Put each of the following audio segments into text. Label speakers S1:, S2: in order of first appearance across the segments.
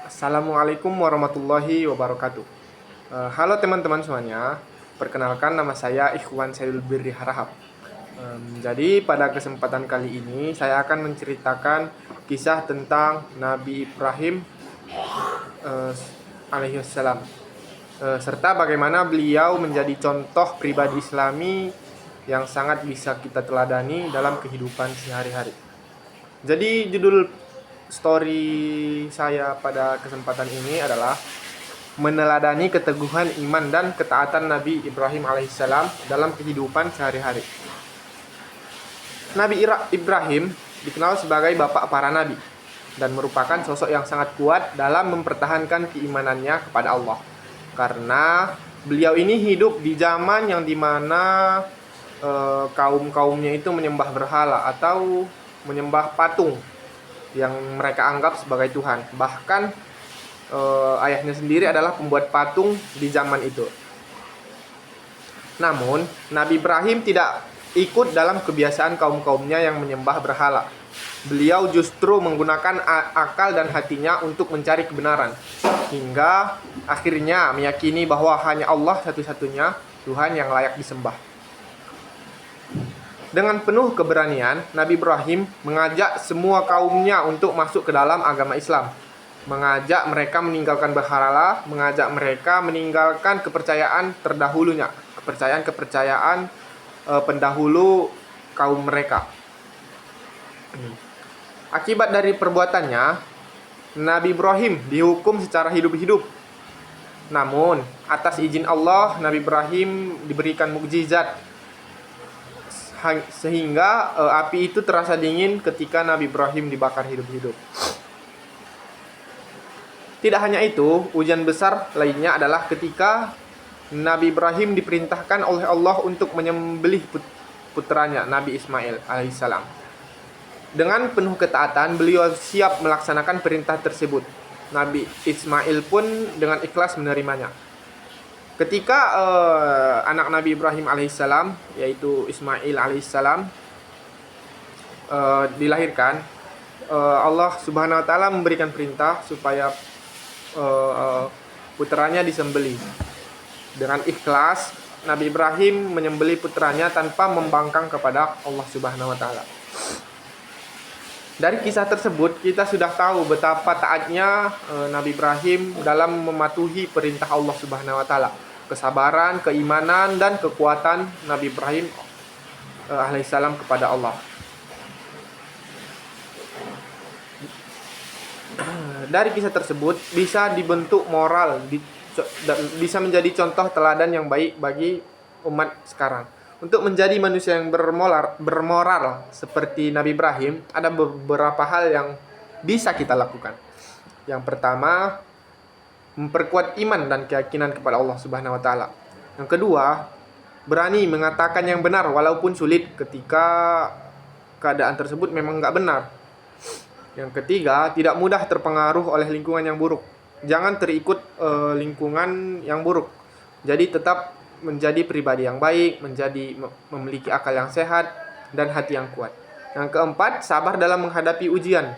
S1: Assalamualaikum warahmatullahi wabarakatuh. Halo teman-teman semuanya. Perkenalkan, nama saya Ikhwan Saidul Birri Harahap. Jadi pada kesempatan kali ini saya akan menceritakan kisah tentang Nabi Ibrahim uh, alaihissalam, serta bagaimana beliau menjadi contoh pribadi Islami yang sangat bisa kita teladani dalam kehidupan sehari-hari. Jadi judul story saya pada kesempatan ini adalah meneladani keteguhan iman dan ketaatan Nabi Ibrahim alaihissalam dalam kehidupan sehari-hari. Nabi Ibrahim dikenal sebagai bapak para nabi dan merupakan sosok yang sangat kuat dalam mempertahankan keimanannya kepada Allah. Karena beliau ini hidup di zaman yang dimana kaum-kaumnya itu menyembah berhala atau menyembah patung yang mereka anggap sebagai Tuhan. Bahkan ayahnya sendiri adalah pembuat patung di zaman itu. Namun Nabi Ibrahim tidak ikut dalam kebiasaan kaum-kaumnya yang menyembah berhala. Beliau justru menggunakan akal dan hatinya untuk mencari kebenaran, hingga akhirnya meyakini bahwa hanya Allah satu-satunya Tuhan yang layak disembah. Dengan penuh keberanian, Nabi Ibrahim mengajak semua kaumnya untuk masuk ke dalam agama Islam. Mengajak mereka meninggalkan berhala, mengajak mereka meninggalkan kepercayaan terdahulunya, kepercayaan pendahulu kaum mereka. Akibat dari perbuatannya, Nabi Ibrahim dihukum secara hidup-hidup. Namun, atas izin Allah, Nabi Ibrahim diberikan mukjizat sehingga api itu terasa dingin ketika Nabi Ibrahim dibakar hidup-hidup. Tidak hanya itu, ujian besar lainnya adalah ketika Nabi Ibrahim diperintahkan oleh Allah untuk menyembelih putranya Nabi Ismail alaihissalam. Dengan penuh ketaatan, beliau siap melaksanakan perintah tersebut. Nabi Ismail pun dengan ikhlas menerimanya. Ketika anak Nabi Ibrahim alaihissalam, yaitu Ismail alaihissalam, dilahirkan, Allah subhanahu wa ta'ala memberikan perintah supaya putranya disembelih. Dengan ikhlas, Nabi Ibrahim menyembelih putranya tanpa membangkang kepada Allah subhanahu wa ta'ala. Dari kisah tersebut kita sudah tahu betapa taatnya Nabi Ibrahim dalam mematuhi perintah Allah subhanahu wa ta'ala. Kesabaran, keimanan, dan kekuatan Nabi Ibrahim alaihissalam kepada Allah. Dari kisah tersebut bisa dibentuk moral, bisa menjadi contoh teladan yang baik bagi umat sekarang. Untuk menjadi manusia yang bermoral seperti Nabi Ibrahim, ada beberapa hal yang bisa kita lakukan. Yang pertama, memperkuat iman dan keyakinan kepada Allah subhanahu wa ta'ala. Yang kedua, berani mengatakan yang benar walaupun sulit ketika keadaan tersebut memang nggak benar. Yang ketiga, tidak mudah terpengaruh oleh lingkungan yang buruk. Jangan terikut lingkungan yang buruk. Jadi tetap menjadi pribadi yang baik, memiliki akal yang sehat dan hati yang kuat. Yang keempat, sabar dalam menghadapi ujian.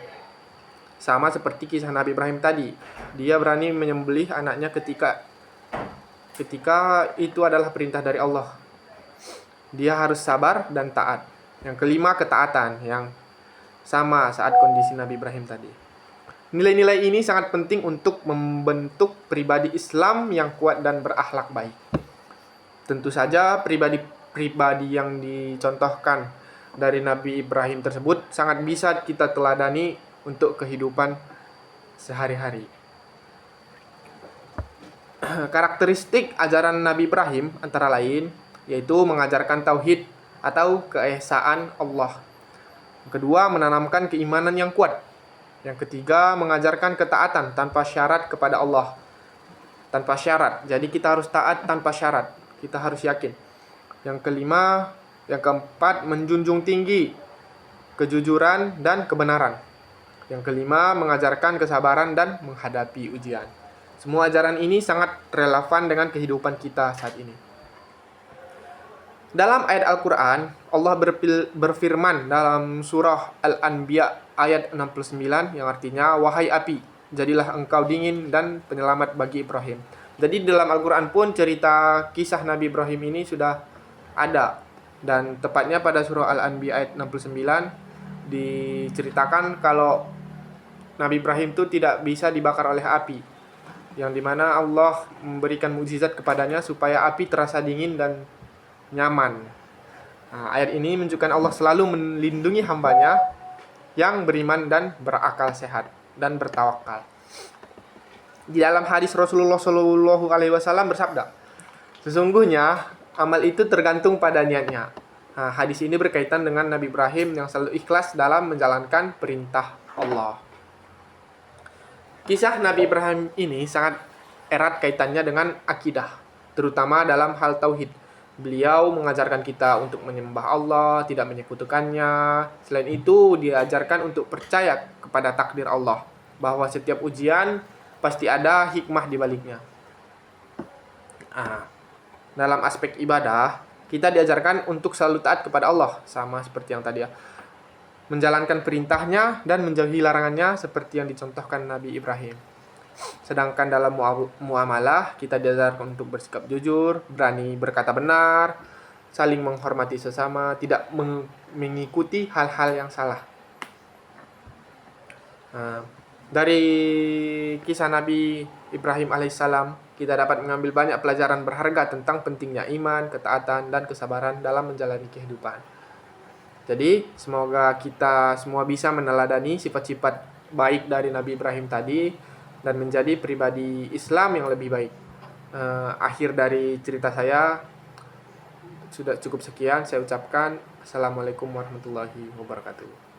S1: Sama seperti kisah Nabi Ibrahim tadi. Dia berani menyembelih anaknya ketika itu adalah perintah dari Allah. Dia harus sabar dan taat. Yang kelima, ketaatan yang sama saat kondisi Nabi Ibrahim tadi. Nilai-nilai ini sangat penting untuk membentuk pribadi Islam yang kuat dan berakhlak baik. Tentu saja pribadi yang dicontohkan dari Nabi Ibrahim tersebut sangat bisa kita teladani untuk kehidupan sehari-hari. Karakteristik ajaran Nabi Ibrahim antara lain yaitu mengajarkan tauhid atau keesaan Allah. Yang kedua, menanamkan keimanan yang kuat. Yang ketiga, mengajarkan ketaatan tanpa syarat kepada Allah. Tanpa syarat. Jadi kita harus taat tanpa syarat. Kita harus yakin. Yang keempat, menjunjung tinggi kejujuran dan kebenaran. Yang kelima, mengajarkan kesabaran dan menghadapi ujian. Semua ajaran ini sangat relevan dengan kehidupan kita saat ini. Dalam ayat Al-Quran, Allah berfirman dalam surah Al-Anbiya ayat 69 yang artinya, wahai api, jadilah engkau dingin dan penyelamat bagi Ibrahim. Jadi dalam Al-Quran pun cerita kisah Nabi Ibrahim ini sudah ada. Dan tepatnya pada surah Al-Anbiya ayat 69 diceritakan kalau Nabi Ibrahim itu tidak bisa dibakar oleh api, yang dimana Allah memberikan mukjizat kepadanya supaya api terasa dingin dan nyaman. Nah, ayat ini menunjukkan Allah selalu melindungi hambanya yang beriman dan berakal sehat dan bertawakal. Di dalam hadis Rasulullah Shallallahu Alaihi Wasallam bersabda, sesungguhnya amal itu tergantung pada niatnya. Nah, hadis ini berkaitan dengan Nabi Ibrahim yang selalu ikhlas dalam menjalankan perintah Allah. Kisah Nabi Ibrahim ini sangat erat kaitannya dengan akidah, terutama dalam hal tauhid. Beliau mengajarkan kita untuk menyembah Allah, tidak menyekutukannya. Selain itu, diajarkan untuk percaya kepada takdir Allah, bahwa setiap ujian pasti ada hikmah di baliknya. Dalam aspek ibadah, kita diajarkan untuk selalu taat kepada Allah, sama seperti yang tadi ya. Menjalankan perintahnya dan menjauhi larangannya seperti yang dicontohkan Nabi Ibrahim. Sedangkan dalam muamalah, kita diajarkan untuk bersikap jujur, berani berkata benar, saling menghormati sesama, tidak mengikuti hal-hal yang salah. Dari kisah Nabi Ibrahim alaihissalam, kita dapat mengambil banyak pelajaran berharga tentang pentingnya iman, ketaatan, dan kesabaran dalam menjalani kehidupan. Jadi, semoga kita semua bisa meneladani sifat-sifat baik dari Nabi Ibrahim tadi dan menjadi pribadi Islam yang lebih baik. Akhir dari cerita saya sudah cukup sekian. Saya ucapkan Assalamualaikum warahmatullahi wabarakatuh.